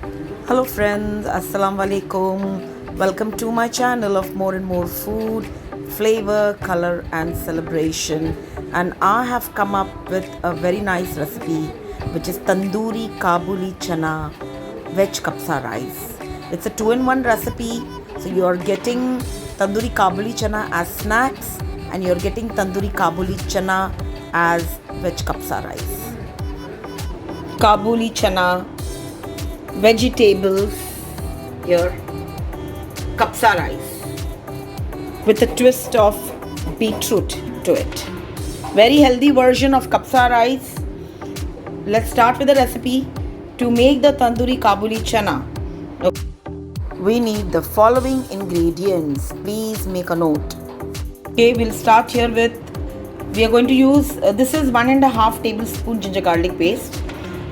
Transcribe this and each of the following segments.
Hello friends, Assalamu alaikum. Welcome to my channel of more and more food, flavor, color and celebration. And I have come up with a very nice recipe which is tandoori Kabuli chana veg kapsa rice. It's a 2-in-1 recipe. So you are getting tandoori Kabuli chana as snacks and you're getting tandoori Kabuli chana as veg kapsa rice. Kabuli chana, vegetables here, kapsa rice with a twist of beetroot to it. Very healthy version of kapsa rice. Let's start with the recipe. To make the tandoori Kabuli chana, we need the following ingredients. Please make a note. Okay, we'll start here with, we are going to use, this is 1.5 tablespoon ginger garlic paste.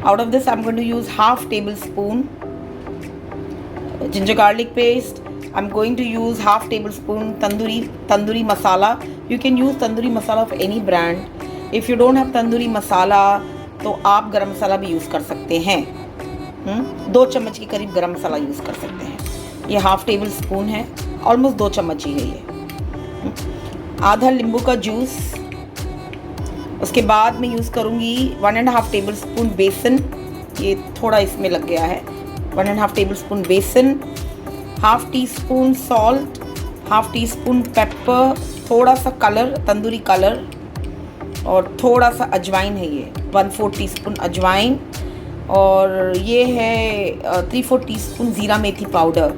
Out of this, I'm going to use half tablespoon ginger garlic paste. I'm going to use half tablespoon tandoori masala. You can use tandoori masala of any brand. If you don't have tandoori masala, तो आप गरम मसाला भी use कर सकते हैं. 2 चम्मच के करीब गरम मसाला यूज़ कर सकते हैं. ये हाफ टेबल स्पून है, ऑलमोस्ट 2 चम्मच ही है ये. आधा नींबू का जूस. उसके बाद मैं यूज़ करूँगी 1.5 टेबल स्पून बेसन. ये थोड़ा इसमें लग गया है. 1.5 टेबल स्पून बेसन, half tea spoon salt, half tea spoon paper, थोड़ा सा कलर, तंदूरी कलर, और थोड़ा सा अजवाइन है ये, 1/4 टी स्पून अजवाइन, और ये है 3/4 टी स्पून ज़ीरा मेथी powder,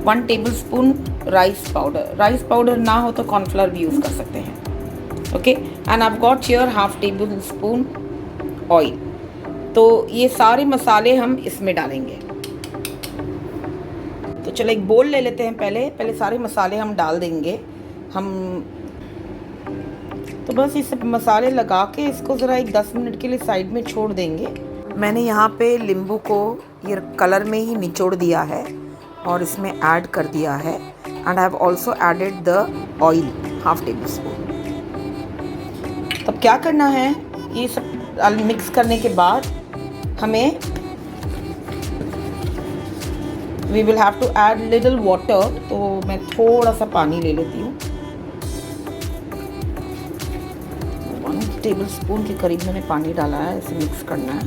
1 tablespoon rice powder. Rice powder ना हो तो कॉर्नफ्लावर भी यूज़ कर सकते हैं. Okay, and I got here half table spoon oil. तो ये सारे मसाले हम इसमें डालेंगे. तो चलो एक बोल ले लेते हैं. पहले सारे मसाले हम डाल देंगे. हम तो बस इस मसाले लगा के इसको ज़रा एक 10 मिनट के लिए साइड में छोड़ देंगे. मैंने यहाँ पे नींबू को ये कलर में ही निचोड़ दिया है और इसमें ऐड कर दिया है. And I have also added the oil, half table spoon. तब क्या करना है, ये सब मिक्स करने के बाद हमें we will have to add little water. तो मैं थोड़ा सा पानी ले लेती हूँ. 1 टेबल स्पून के करीब मैंने पानी डाला है. इसे मिक्स करना है.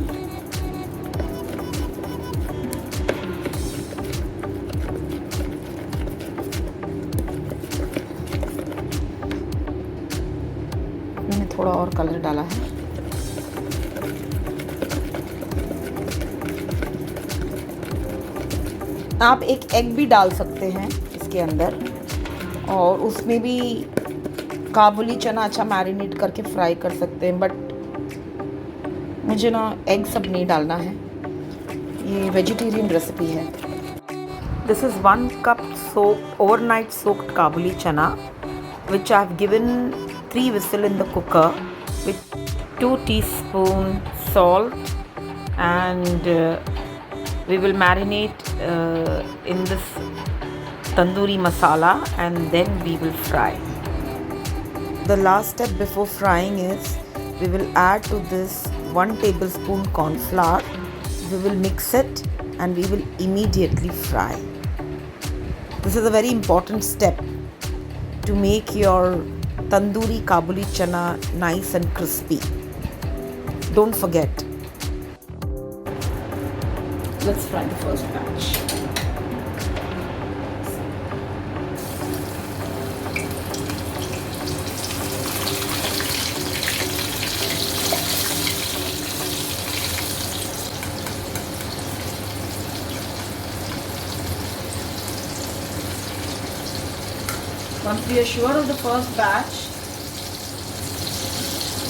मैंने थोड़ा और कलर डाला है. आप एक एग भी डाल सकते हैं इसके अंदर, और उसमें भी काबुली चना अच्छा मैरिनेट करके फ्राई कर सकते हैं. बट मुझे ना एग सब नहीं डालना है. ये वेजिटेरियन रेसिपी है. This is 1 cup soak overnight soaked kabuli chana which I have given 3 whistles in the cooker with 2 teaspoon salt, and we will marinate in this tandoori masala, and then we will fry. The last step before frying is we will add to this 1 tablespoon corn flour. We will mix it and we will immediately fry. This is a very important step to make your tandoori Kabuli chana nice and crispy. Don't forget. Let's fry the first batch. Once we are sure of the first batch,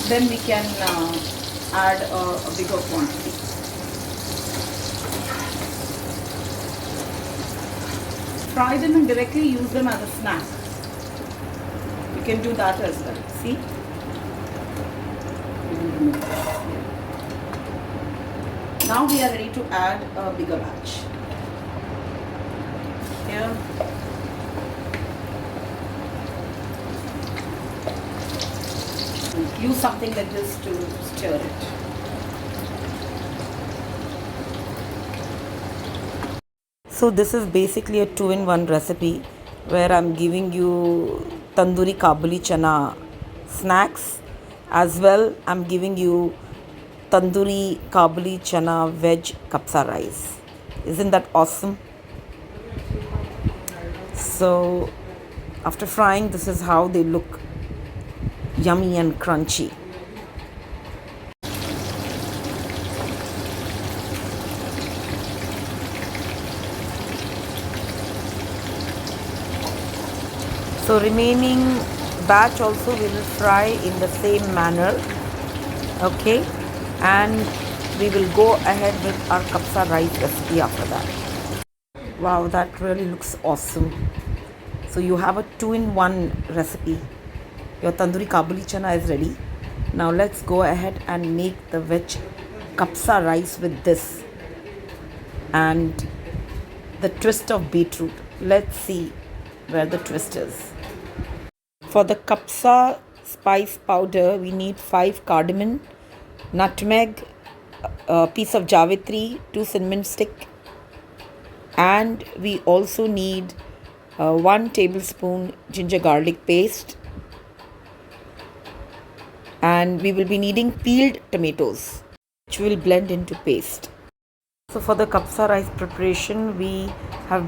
then we can add a bigger quantity. Fry them and directly use them as a snack. You can do that as well. See? Now we are ready to add a bigger batch. Here. Use something like this to stir it. So this is basically a 2-in-1 recipe where I'm giving you tandoori kabuli chana snacks, as well I'm giving you tandoori kabuli chana veg kapsa rice. Isn't that awesome? So after frying, this is how they look, yummy and crunchy. So remaining batch also we will fry in the same manner, okay, and we will go ahead with our kapsa rice recipe after that. Wow, that really looks awesome. So you have a 2-in-1 recipe. Your tandoori kabuli chana is ready. Now let's go ahead and make the veg kapsa rice with this and the twist of beetroot. Let's see where the twist is. For the kapsa spice powder, we need 5 cardamom, nutmeg, a piece of javitri, 2 cinnamon stick, and we also need 1 tablespoon ginger garlic paste, and we will be needing peeled tomatoes which we will blend into paste. So for the kapsa rice preparation, we have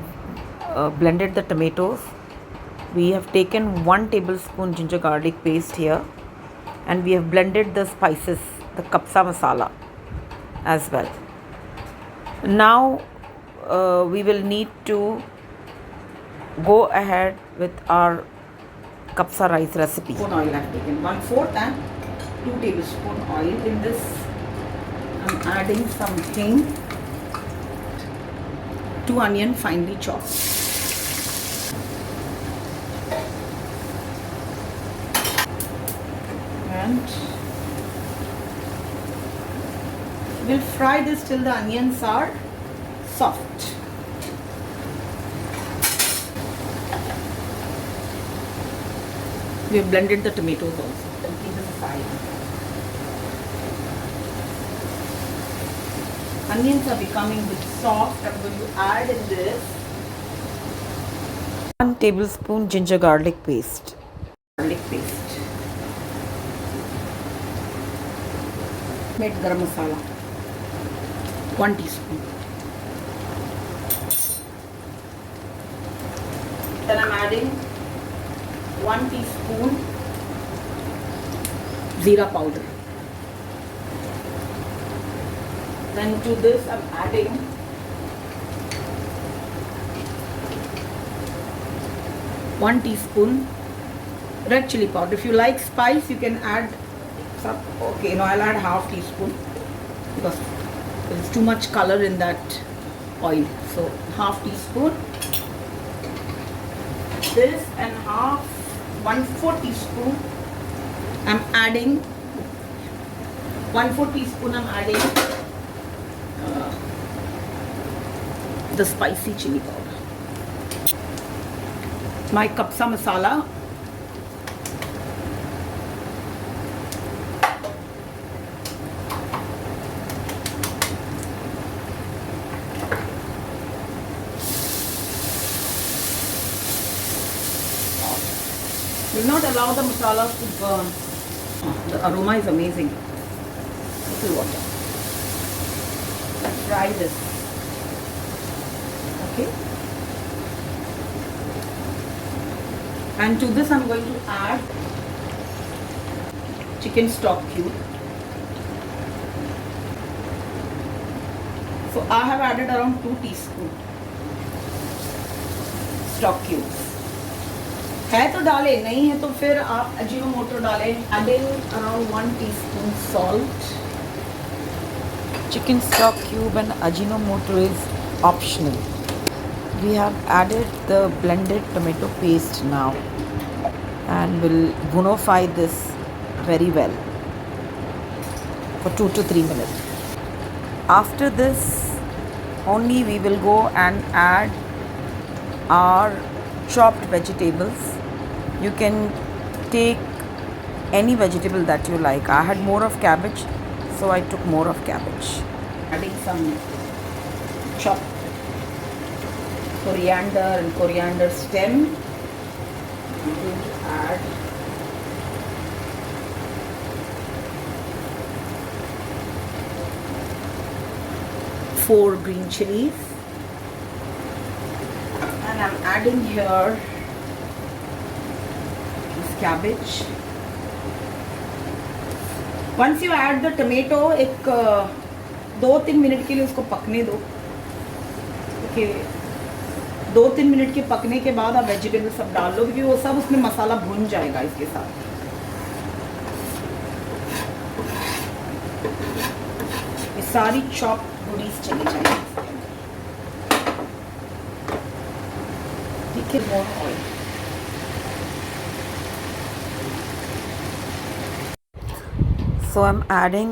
blended the tomatoes. We have taken 1 tablespoon ginger garlic paste here, and we have blended the spices, the kapsa masala as well. Now we will need to go ahead with our kapsa rice recipe. Oil I have taken 1/4 and 2 tablespoon oil. In this I'm adding some hing, 2 onion finely chopped. And we'll fry this till the onions are soft. We have blended the tomatoes also. I'll keep this aside. Onions are becoming a bit soft. I'm going to add in this 1 tablespoon ginger garlic paste. Made garam masala, 1 teaspoon. Then I'm adding 1 teaspoon jeera powder. Then to this I'm adding 1 teaspoon red chili powder. If you like spice, you can add some. Okay, no, I'll add half teaspoon because there's too much color in that oil. So half teaspoon. This and half 1/4 teaspoon. I'm adding 1/4 teaspoon. I'm adding the spicy chili powder. My kapsa masala. Will not allow the masalas to burn. The aroma is amazing. Little water. Let's fry this. Okay. And to this I'm going to add chicken stock cube. So I have added around 2 teaspoons stock cubes. है तो डालें, नहीं है तो फिर आप Ajinomoto डालें. Adding around 1 teaspoon salt. Chicken stock cube and Ajinomoto is optional. We have added the blended tomato paste now and will bunofy this very well for 2 to 3 minutes. After this only we will go and add our chopped vegetables. You can take any vegetable that you like. I had more of cabbage, so I took more of cabbage. Adding some chopped coriander and coriander stem. I'm going to add four green chilies, and I'm adding here this cabbage. Once you add the tomato, एक 2-3 minute के लिए उसको पकने दो। Okay, 2-3 minute के पकने के बाद आप वेजिटेबल सब डाल लो, क्योंकि वो सब उसमें मसाला भुन जाएगा इसके साथ। ये सारी चॉप गुडीज चली जाएगी इसके अंदर। ठीक है, मोर oil. So I'm adding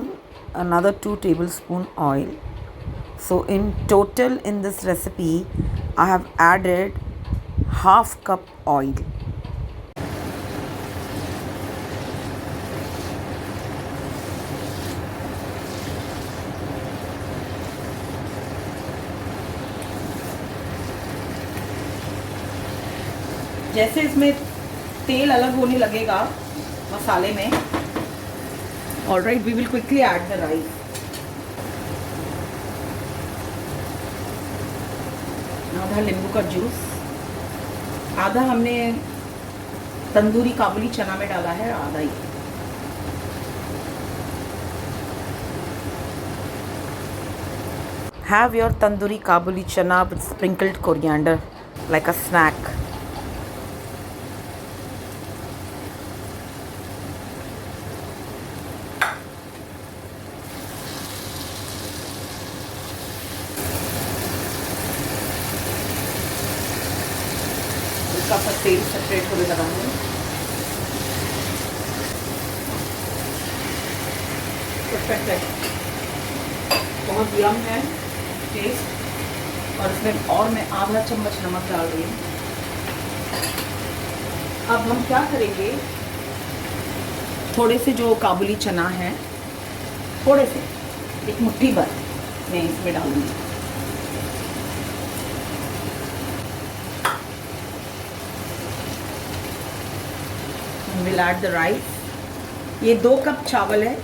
another 2 tablespoon oil. So in total in this recipe I have added half cup oil. जैसे इसमें तेल अलग होने लगेगा मसाले में, alright, we will quickly add the rice. आधा नींबू का जूस, आधा हमने तंदूरी काबुली चना में डाला है, आधा ही। Have your tandoori kabuli chana with sprinkled coriander like a snack. इसका तेल सेपरेट होने लगा है। परफेक्ट है, बहुत यम है टेस्ट। और इसमें और मैं आधा चम्मच नमक डाल रही हूँ। अब हम क्या करेंगे, थोड़े से जो काबुली चना है, थोड़े से एक मुट्ठी भर मैं इसमें डालूंगी। We'll add the rice. ये 2 कप चावल है,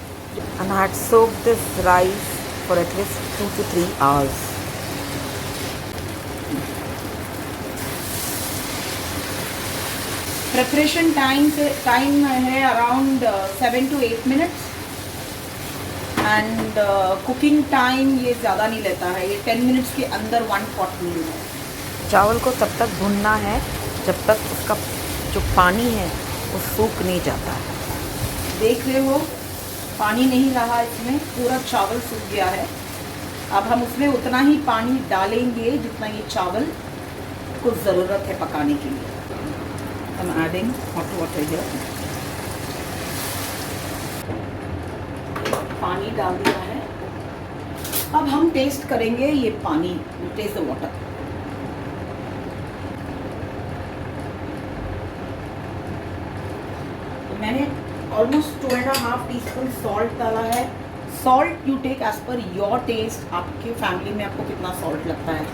and I had soaked this rice for at least 2 to 3 hours. Preparation time है around 7 to 8 minutes, and cooking time ये ज़्यादा नहीं लेता है, ये 10 minutes के अंदर 1 pot meal है। चावल को तब तक भूनना है जब तक उसका जो पानी है वो सूख नहीं जाता है। देख रहे हो, पानी नहीं रहा इसमें, पूरा चावल सूख गया है। अब हम उसमें उतना ही पानी डालेंगे जितना ये चावल को ज़रूरत है पकाने के लिए। I'm adding hot water here. पानी डाल दिया है। अब हम टेस्ट करेंगे ये पानी, टेस्ट द वाटर। मैंने ऑलमोस्ट 2.5 टीस्पून सॉल्ट डाला है। Salt you take as per your taste, आपके फैमिली में आपको कितना सॉल्ट लगता है।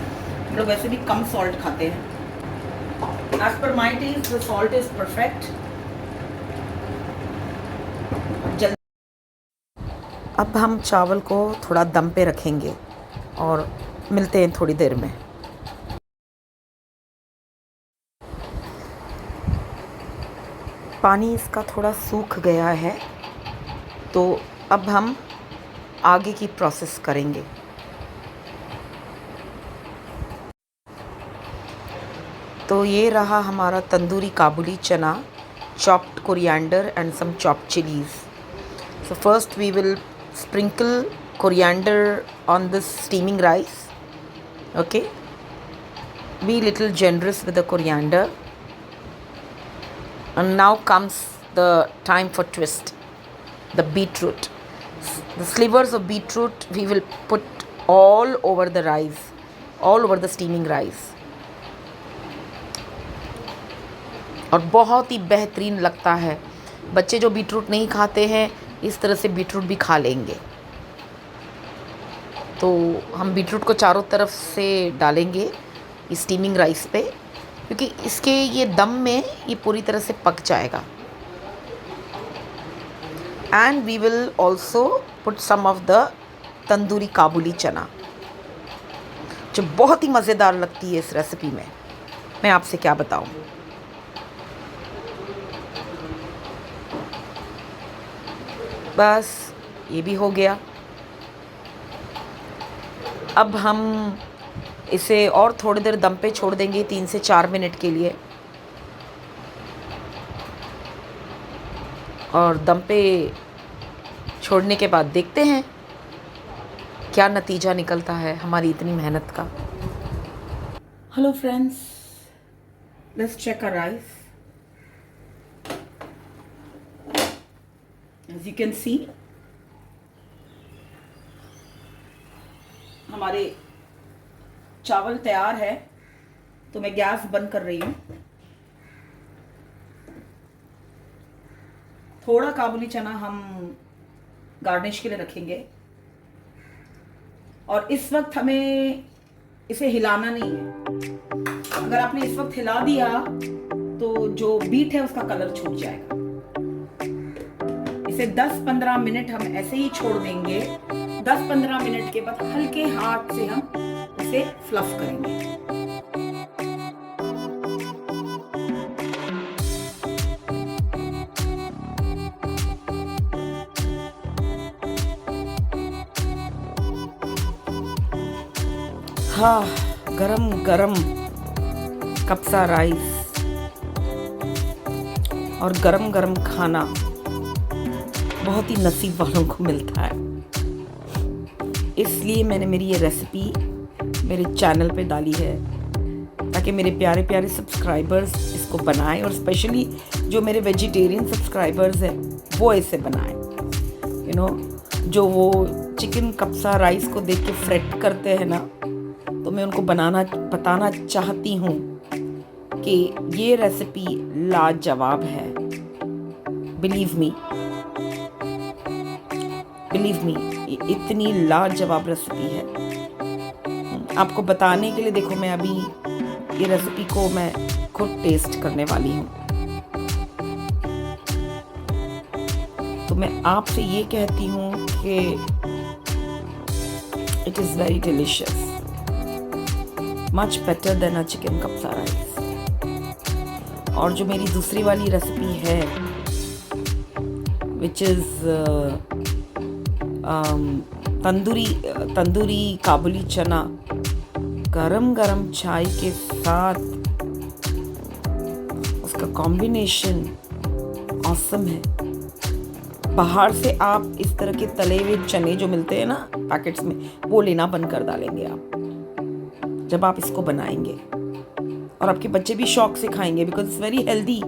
हम लोग वैसे भी कम सॉल्ट खाते हैं। As per my taste the salt is perfect. अब हम चावल को थोड़ा दम पे रखेंगे और मिलते हैं थोड़ी देर में। पानी इसका थोड़ा सूख गया है, तो अब हम आगे की प्रोसेस करेंगे। तो ये रहा हमारा तंदूरी काबुली चना, chopped coriander and some chopped chilies. So first we will sprinkle coriander on this steaming rice. Okay, be little generous with the coriander. And now comes the time for twist, the beetroot. The slivers of beetroot we will put all over the rice, all over the steaming rice. और बहुत ही बेहतरीन लगता है। बच्चे जो beetroot नहीं खाते हैं, इस तरह से बीटरूट भी खा लेंगे। तो हम बीटरूट को चारों तरफ से डालेंगे स्टीमिंग राइस पे, क्योंकि इसके ये दम में ये पूरी तरह से पक जाएगा। And we will also put some of the tandoori kabuli chana, जो बहुत ही मज़ेदार लगती है इस रेसिपी में। मैं आपसे क्या बताऊं। बस ये भी हो गया। अब हम इसे और थोड़ी देर दम पे छोड़ देंगे 3 से 4 मिनट के लिए। और दम पे छोड़ने के बाद देखते हैं क्या नतीजा निकलता है हमारी इतनी मेहनत का। Hello friends, let's check our rice. As you can see हमारे चावल तैयार है, तो मैं गैस बंद कर रही हूँ। थोड़ा काबुली चना हम गार्निश के लिए रखेंगे, और इस वक्त हमें इसे हिलाना नहीं है। अगर आपने इस वक्त हिला दिया तो जो बीट है उसका कलर छूट जाएगा। इसे 10-15 मिनट हम ऐसे ही छोड़ देंगे। 10-15 मिनट के बाद हल्के हाथ से हम इसे फ्लफ करेंगे। हाँ, गरम गरम कप्सा राइस और गरम गरम खाना बहुत ही नसीब वालों को मिलता है। इसलिए मैंने मेरी ये रेसिपी मेरे चैनल पे डाली है, ताकि मेरे प्यारे प्यारे सब्सक्राइबर्स इसको बनाएं, और स्पेशली जो मेरे वेजिटेरियन सब्सक्राइबर्स हैं वो इसे बनाएं। यू नो, जो वो चिकन कप्सा राइस को देख के फ्रेट करते हैं ना, तो मैं उनको बताना चाहती हूँ कि ये रेसिपी लाजवाब है। बिलीव मी, ये इतनी लाजवाब रेसिपी है। आपको बताने के लिए देखो, मैं अभी ये रेसिपी को मैं खुद टेस्ट करने वाली हूँ। तो मैं आपसे ये कहती हूँ कि it is very delicious, much better than a chicken kabsa rice. और जो मेरी दूसरी वाली रेसिपी है, विच इज़ तंदूरी काबुली चना, गरम गरम चाय के साथ उसका कॉम्बिनेशन ऑसम है। बाहर से आप इस तरह के तले हुए चने जो मिलते हैं ना पैकेट्स में, वो लेना बंद कर डालेंगे आप जब आप इसको बनाएंगे, और आपके बच्चे भी शौक से खाएंगे, बिकॉज इट्स वेरी हेल्दी।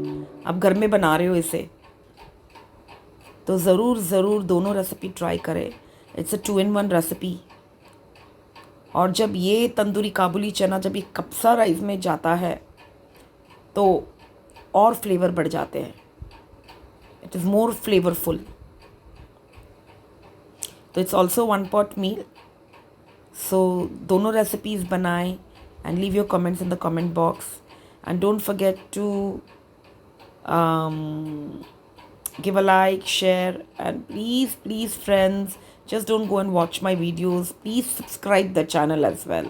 आप घर में बना रहे हो इसे, तो ज़रूर दोनों रेसिपी ट्राई करें। It's a 2-in-1 recipe. और जब ये तंदूरी काबुली चना जब ये कप्सा राइस में जाता है तो और फ्लेवर बढ़ जाते हैं। It is more flavourful. So it's also 1-pot meal. So दोनों रेसिपीज़ बनाएं and leave your comments in the comment box, and don't forget to give a like, share, and please friends, just don't go and watch my videos. Please subscribe the channel as well,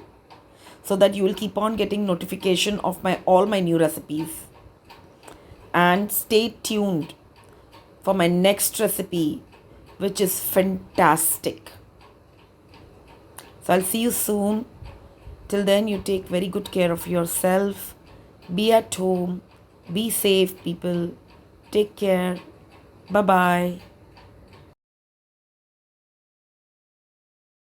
so that you will keep on getting notification of all my new recipes. And stay tuned for my next recipe, which is fantastic. So I'll see you soon. Till then, you take very good care of yourself. Be at home. Be safe, people. Take care. Bye-bye.